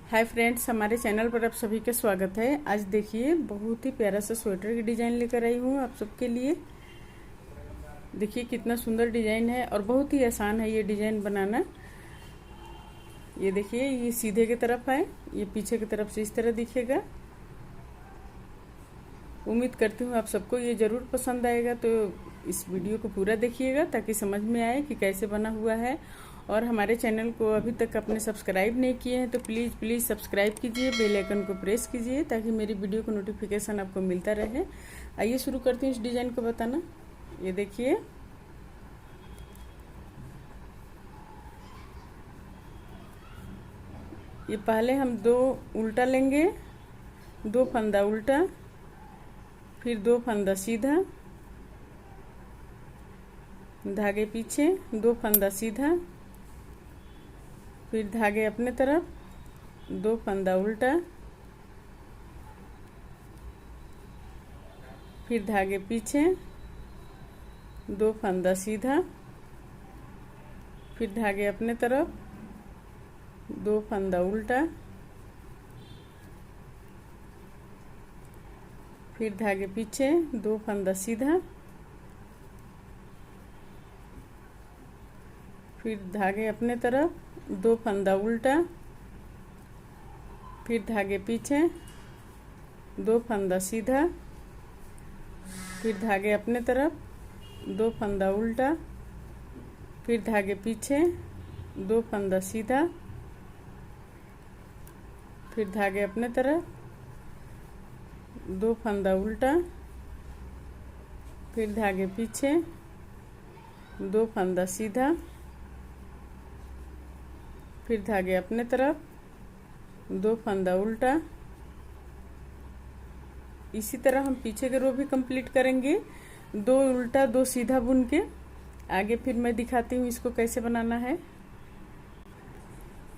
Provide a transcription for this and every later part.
Hi friends, हमारे channel पर आप सभी का स्वागत है। आज देखिए बहुत ही प्यारा सा स्वेटर की डिज़ाइन लेकर आई हूँ आप सबके लिए। देखिए कितना सुंदर डिज़ाइन है और बहुत ही आसान है ये डिज़ाइन बनाना। ये देखिए, ये सीधे की तरफ है, ये पीछे की तरफ से इस तरह दिखेगा। उम्मीद करती हूँ आप सबको ये ज़रूर पसंद आएगा, तो इस वीडियो को पूरा देखिएगा ताकि समझ में आए कि कैसे बना हुआ है। और हमारे चैनल को अभी तक आपने सब्सक्राइब नहीं किए हैं तो प्लीज़ सब्सक्राइब कीजिए, बेल आइकन को प्रेस कीजिए ताकि मेरी वीडियो को नोटिफिकेशन आपको मिलता रहे। आइए शुरू करते हैं इस डिज़ाइन को बताना। ये देखिए, ये पहले हम 2 उल्टा लेंगे, 2 फंदा उल्टा, फिर 2 फंदा सीधा, धागे पीछे, 2 फंदा सीधा, फिर धागे अपने तरफ, 2 फंदा उल्टा, फिर धागे पीछे, 2 फंदा सीधा, फिर धागे अपने तरफ, 2 फंदा उल्टा, फिर धागे पीछे, 2 फंदा सीधा, फिर धागे अपने तरफ, 2 फंदा उल्टा, फिर धागे पीछे, 2 फंदा सीधा, फिर धागे अपने तरफ, 2 फंदा उल्टा, फिर धागे पीछे, 2 फंदा सीधा, फिर धागे अपने तरफ, 2 फंदा उल्टा, फिर धागे पीछे, 2 फंदा सीधा, फिर धागे अपने तरफ, 2 फंदा उल्टा। इसी तरह हम पीछे के रो भी कंप्लीट करेंगे, 2 उल्टा 2 सीधा बुन के। आगे फिर मैं दिखाती हूँ इसको कैसे बनाना है।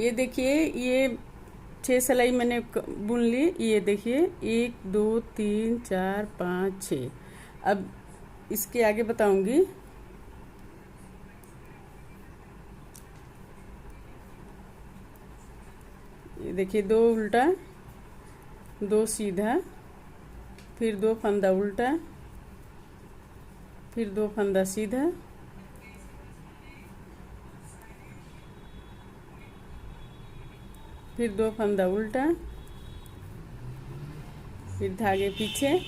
ये देखिए, ये 6 सिलाई मैंने बुन ली। ये देखिए 1 2 3 4 5 6। अब इसके आगे बताऊंगी। ये देखिए, 2 उल्टा 2 सीधा, फिर 2 फंदा उल्टा, फिर 2 फंदा सीधा, फिर 2 फंदा उल्टा, फिर धागे पीछे।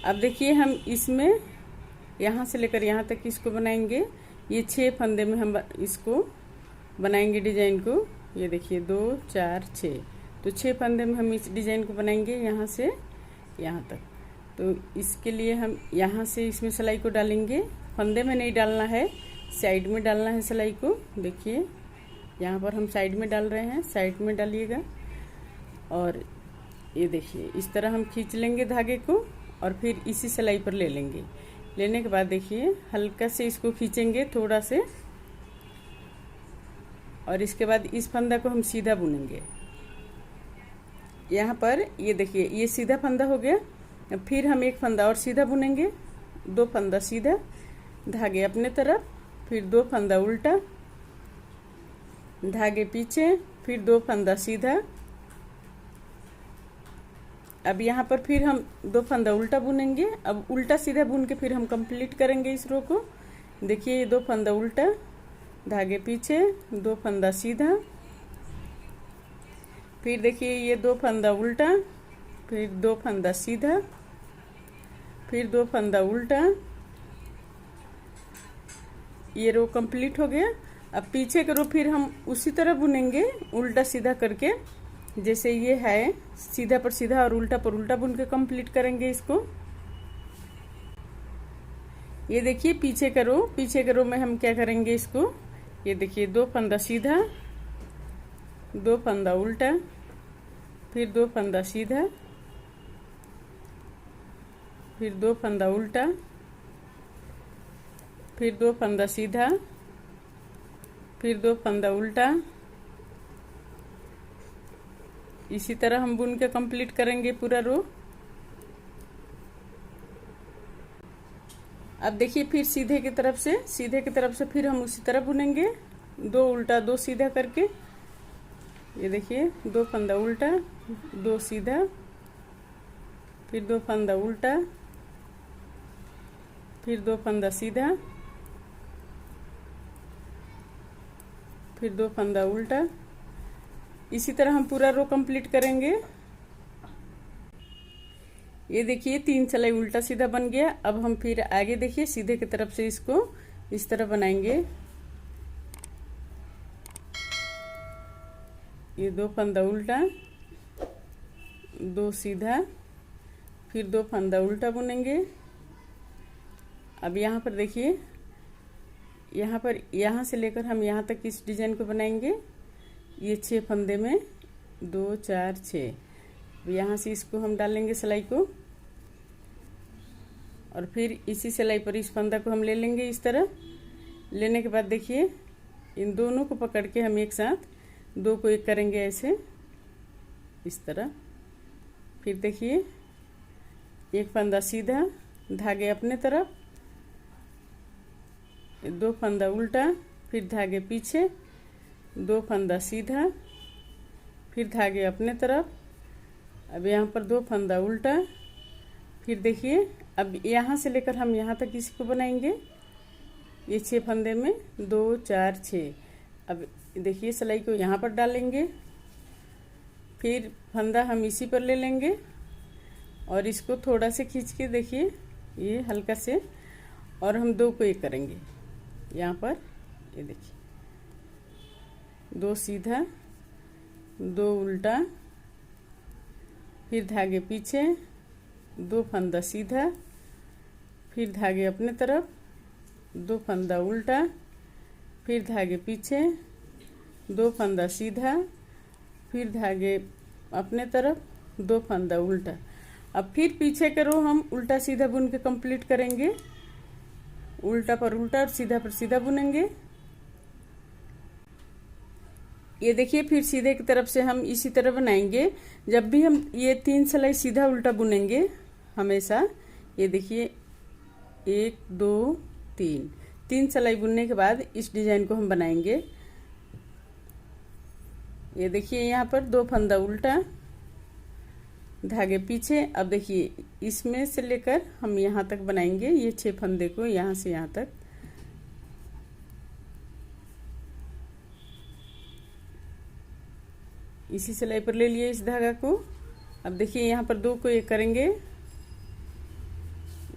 अब देखिए, हम इसमें यहाँ से लेकर यहाँ तक इसको बनाएंगे। ये 6 फंदे में हम इसको बनाएंगे डिजाइन को। ये देखिए 2 4 6, तो 6 फंदे में हम इस डिजाइन को बनाएंगे यहाँ से यहाँ तक। तो इसके लिए हम यहाँ से इसमें सिलाई को डालेंगे। फंदे में नहीं डालना है, साइड में डालना है सिलाई को। देखिए यहाँ पर हम साइड में डाल रहे हैं, साइड में डालिएगा। और ये देखिए इस तरह हम खींच लेंगे धागे को और फिर इसी सिलाई पर ले लेंगे। लेने के बाद देखिए हल्का से इसको खींचेंगे थोड़ा से, और इसके बाद इस फंदा को हम सीधा बुनेंगे। यहाँ पर ये देखिए, ये सीधा फंदा हो गया। फिर हम एक फंदा और सीधा बुनेंगे, 2 फंदा सीधा, धागे अपने तरफ, फिर 2 फंदा उल्टा, धागे पीछे, फिर 2 फंदा सीधा। अब यहाँ पर फिर हम 2 फंदा उल्टा बुनेंगे। अब उल्टा सीधा बुन के फिर हम कंप्लीट करेंगे इस रो को। देखिए ये 2 फंदा उल्टा, धागे पीछे, 2 फंदा सीधा, फिर देखिए ये 2 फंदा उल्टा, फिर 2 फंदा सीधा, फिर 2 फंदा उल्टा। ये रो कंप्लीट हो गया। अब पीछे के रो फिर हम उसी तरह बुनेंगे, उल्टा सीधा करके, जैसे ये है, सीधा पर सीधा और उल्टा पर उल्टा बुन के कंप्लीट करेंगे इसको। ये देखिए पीछे के रो में हम क्या करेंगे इसको। ये देखिए 2 फंदा सीधा, 2 फंदा उल्टा, फिर 2 फंदा सीधा, फिर 2 फंदा उल्टा, फिर 2 फंदा सीधा, फिर 2 फंदा उल्टा। इसी तरह हम बुन के कंप्लीट करेंगे पूरा रो। अब देखिए फिर सीधे की तरफ से फिर हम उसी तरह बुनेंगे, 2 उल्टा 2 सीधा करके। ये देखिए 2 फंदा उल्टा, 2 सीधा, फिर 2 फंदा उल्टा, फिर 2 फंदा सीधा, फिर 2 फंदा उल्टा। इसी तरह हम पूरा रो कंप्लीट करेंगे। ये देखिए 3 सिलाई उल्टा सीधा बन गया। अब हम फिर आगे देखिए सीधे की तरफ से इसको इस तरह बनाएंगे। ये 2 फंदा उल्टा, 2 सीधा, फिर 2 फंदा उल्टा बुनेंगे। अब यहाँ पर देखिए, यहाँ पर यहाँ से लेकर हम यहाँ तक इस डिजाइन को बनाएंगे। ये 6 फंदे में 2 4 6। यहाँ से इसको हम डालेंगे सिलाई को, और फिर इसी सिलाई पर इस फंदा को हम ले लेंगे। इस तरह लेने के बाद देखिए इन दोनों को पकड़ के हम एक साथ 2 को एक करेंगे ऐसे, इस तरह। फिर देखिए एक फंदा सीधा, धागे अपने तरफ, 2 फंदा उल्टा, फिर धागे पीछे, 2 फंदा सीधा, फिर धागे अपने तरफ। अब यहाँ पर 2 फंदा उल्टा, फिर देखिए अब यहाँ से लेकर हम यहाँ तक इसको बनाएंगे। ये 6 फंदे में 2 4 6। अब देखिए सिलाई को यहाँ पर डालेंगे, फिर फंदा हम इसी पर ले लेंगे और इसको थोड़ा से खींच के देखिए ये हल्का से, और हम 2 को एक करेंगे यहाँ पर। ये देखिए 2 सीधा, 2 उल्टा, फिर धागे पीछे, 2 फंदा सीधा, फिर धागे अपने तरफ, 2 फंदा उल्टा, फिर धागे पीछे, 2 फंदा सीधा, फिर धागे अपने तरफ, 2 फंदा उल्टा। अब फिर पीछे का रो हम उल्टा सीधा बुन के कंप्लीट करेंगे। उल्टा पर उल्टा और सीधा पर सीधा बुनेंगे। ये देखिए फिर सीधे की तरफ से हम इसी तरह बनाएंगे। जब भी हम ये 3 सिलाई सीधा उल्टा बुनेंगे हमेशा, ये देखिए 1 2 3 सिलाई बुनने के बाद इस डिजाइन को हम बनाएंगे। ये देखिए यहाँ पर 2 फंदा उल्टा, धागे पीछे। अब देखिए इसमें से लेकर हम यहाँ तक बनाएंगे, ये 6 फंदे को यहाँ से यहाँ तक। इसी सिलाई पर ले लिए इस धागा को। अब देखिए यहाँ पर 2 को एक करेंगे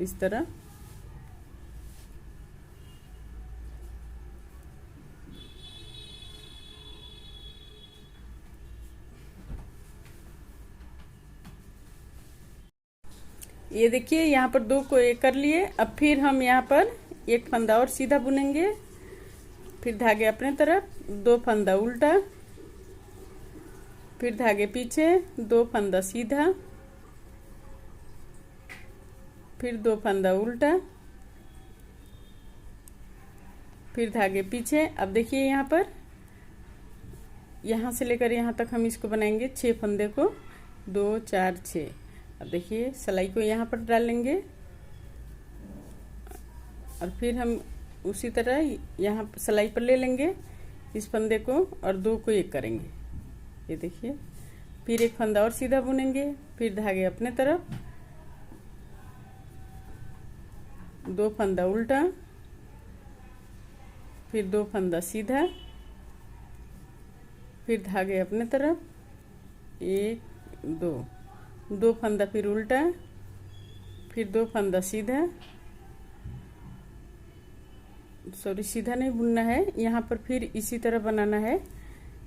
इस तरह। ये देखिए यहाँ पर 2 को एक कर लिए। अब फिर हम यहाँ पर एक फंदा और सीधा बुनेंगे, फिर धागे अपने तरफ, 2 फंदा उल्टा, फिर धागे पीछे, 2 फंदा सीधा, फिर 2 फंदा उल्टा, फिर धागे पीछे। अब देखिए यहाँ पर यहाँ से लेकर यहाँ तक हम इसको बनाएंगे 6 फंदे को, 2 4 6। अब देखिए सिलाई को यहाँ पर डालेंगे और फिर हम उसी तरह यहाँ सिलाई पर ले लेंगे इस फंदे को और 2 को एक करेंगे। ये देखिए फिर एक फंदा और सीधा बुनेंगे, फिर धागे अपने तरफ, 2 फंदा उल्टा, फिर 2 फंदा सीधा, फिर धागे अपने तरफ, 1 2 फंदा फिर उल्टा, फिर 2 फंदा सीधा, सॉरी सीधा नहीं बुनना है, यहाँ पर फिर इसी तरह बनाना है।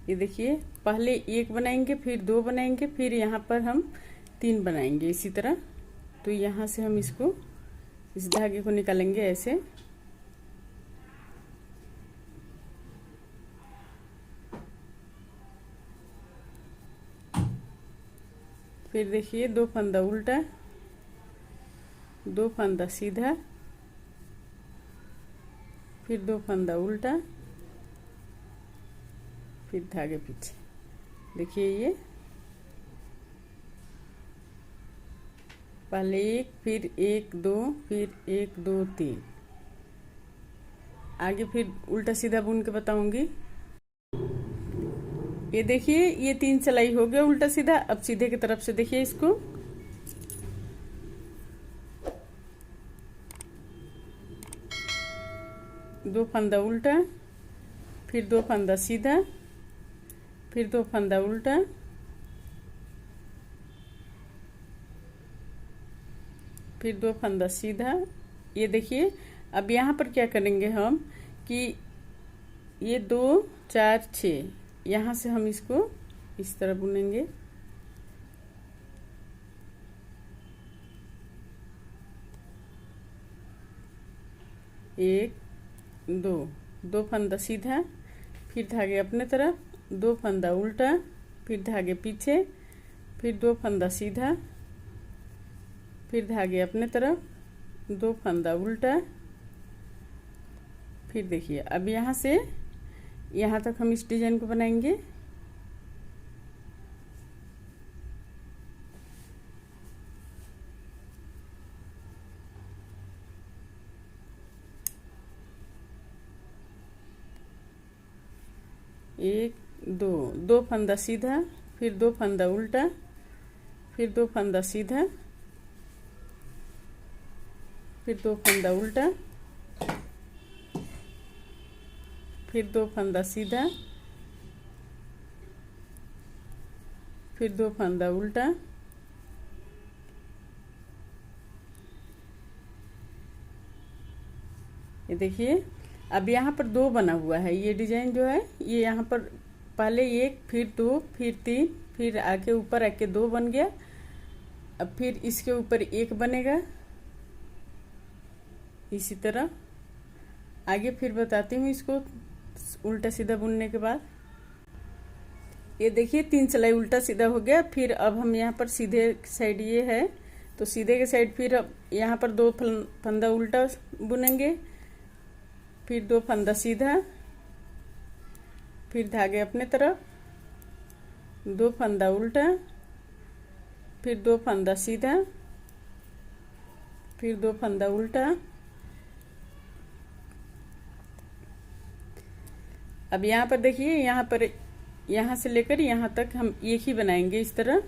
ये देखिए पहले 1 बनाएंगे, फिर 2 बनाएंगे, फिर यहाँ पर हम 3 बनाएंगे इसी तरह। तो यहाँ से हम इसको इस धागे को निकालेंगे ऐसे। फिर देखिए 2 फंदा उल्टा, 2 फंदा सीधा, फिर 2 फंदा उल्टा, फिर धागे पीछे। देखिए ये पहले 1, फिर 1 2, फिर 1 2 3। आगे फिर उल्टा सीधा बुन के बताऊंगी। ये देखिए ये 3 सिलाई हो गया उल्टा सीधा। अब सीधे की तरफ से देखिए इसको, दो फंदा उल्टा, फिर 2 फंदा सीधा, फिर 2 फंदा उल्टा, फिर 2 फंदा सीधा। ये देखिए अब यहाँ पर क्या करेंगे हम कि ये 2 4 6 यहाँ से हम इसको इस तरह बुनेंगे। एक दो फंदा सीधा, फिर धागे अपने तरफ, 2 फंदा उल्टा, फिर धागे पीछे, फिर 2 फंदा सीधा, फिर धागे अपने तरफ, 2 फंदा उल्टा। फिर देखिए अब यहाँ से यहाँ तक हम इस डिजाइन को बनाएंगे। एक दो फंदा सीधा, फिर 2 फंदा उल्टा, फिर 2 फंदा सीधा, फिर 2 फंदा उल्टा, फिर 2 फंदा सीधा, फिर 2 फंदा उल्टा। ये देखिए अब यहाँ पर 2 बना हुआ है। ये डिजाइन जो है ये यहाँ पर पहले 1, फिर 2, फिर 3, फिर आके ऊपर आके 2 बन गया। अब फिर इसके ऊपर 1 बनेगा। इसी तरह आगे फिर बताती हूँ इसको उल्टा सीधा बुनने के बाद। ये देखिए 3 सिलाई उल्टा सीधा हो गया। फिर अब हम यहाँ पर सीधे साइड ये है तो सीधे के साइड फिर अब यहाँ पर 2 फंदा उल्टा बुनेंगे, फिर 2 फंदा सीधा, फिर धागे अपने तरफ, 2 फंदा उल्टा, फिर 2 फंदा सीधा, फिर 2 फंदा उल्टा। अब यहाँ पर देखिए यहाँ पर यहाँ से लेकर यहाँ तक हम एक ही बनाएंगे इस तरह।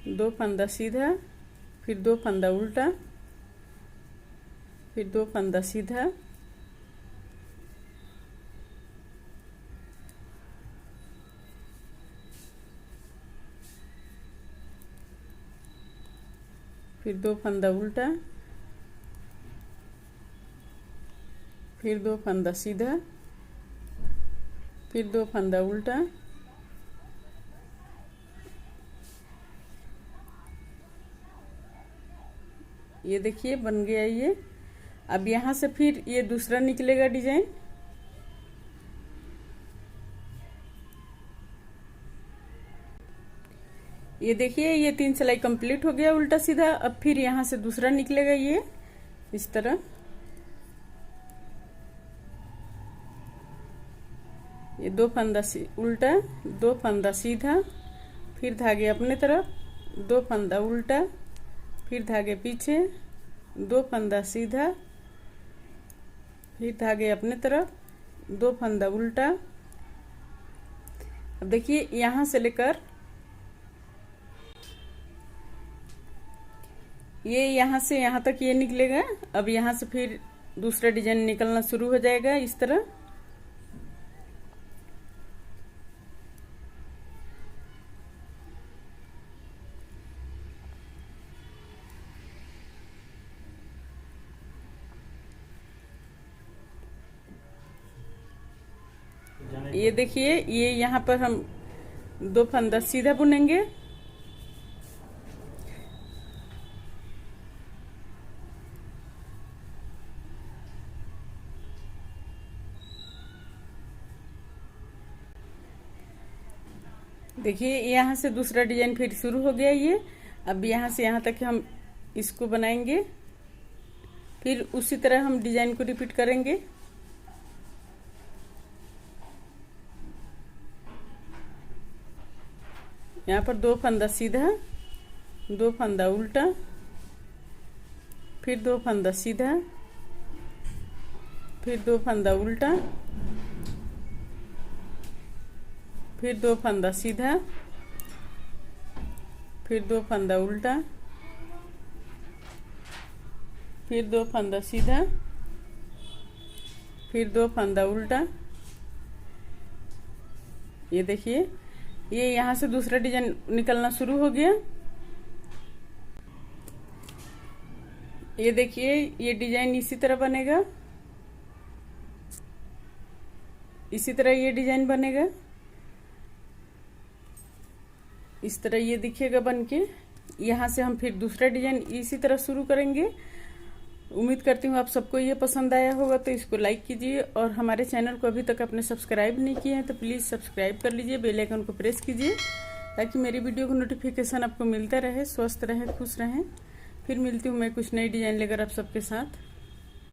दो फंदा सीधा, फिर 2 फंदा उल्टा, फिर 2 फंदा सीधा, फिर 2 फंदा उल्टा, फिर 2 फंदा सीधा, फिर 2 फंदा उल्टा। ये देखिए बन गया ये। अब यहाँ से फिर ये दूसरा निकलेगा डिजाइन। ये देखिए ये 3 सिलाई कंप्लीट हो गया उल्टा सीधा। अब फिर यहाँ से दूसरा निकलेगा ये इस तरह। ये 2 फंदा उल्टा, 2 फंदा सीधा, फिर धागे अपने तरफ, 2 फंदा उल्टा, फिर धागे पीछे, 2 फंदा सीधा, फिर धागे अपने तरफ, 2 फंदा उल्टा। अब देखिए यहाँ से लेकर ये यहाँ से यहाँ तक ये निकलेगा। अब यहाँ से फिर दूसरा डिजाइन निकलना शुरू हो जाएगा इस तरह। ये देखिए ये यहाँ पर हम 2 फंदा सीधा बुनेंगे। देखिए यहाँ से दूसरा डिजाइन फिर शुरू हो गया ये। अब यहाँ से यहाँ तक हम इसको बनाएंगे, फिर उसी तरह हम डिजाइन को रिपीट करेंगे। यहाँ पर 2 फंदा सीधा, 2 फंदा उल्टा, फिर 2 फंदा सीधा, फिर 2 फंदा उल्टा, फिर 2 फंदा सीधा, फिर 2 फंदा उल्टा, फिर 2 फंदा सीधा, फिर 2 फंदा उल्टा। ये देखिए, ये यहाँ से दूसरा डिजाइन निकलना शुरू हो गया। ये देखिए, ये डिजाइन इसी तरह बनेगा, इसी तरह ये डिजाइन बनेगा, इस तरह ये दिखेगा बनके। यहाँ से हम फिर दूसरा डिजाइन इसी तरह शुरू करेंगे। उम्मीद करती हूँ आप सबको ये पसंद आया होगा, तो इसको लाइक कीजिए और हमारे चैनल को अभी तक आपने सब्सक्राइब नहीं किए हैं तो प्लीज़ सब्सक्राइब कर लीजिए, बेल आइकन को प्रेस कीजिए ताकि मेरी वीडियो को नोटिफिकेशन आपको मिलता रहे। स्वस्थ रहें, खुश रहें। फिर मिलती हूँ मैं कुछ नई डिजाइन लेकर आप सबके साथ।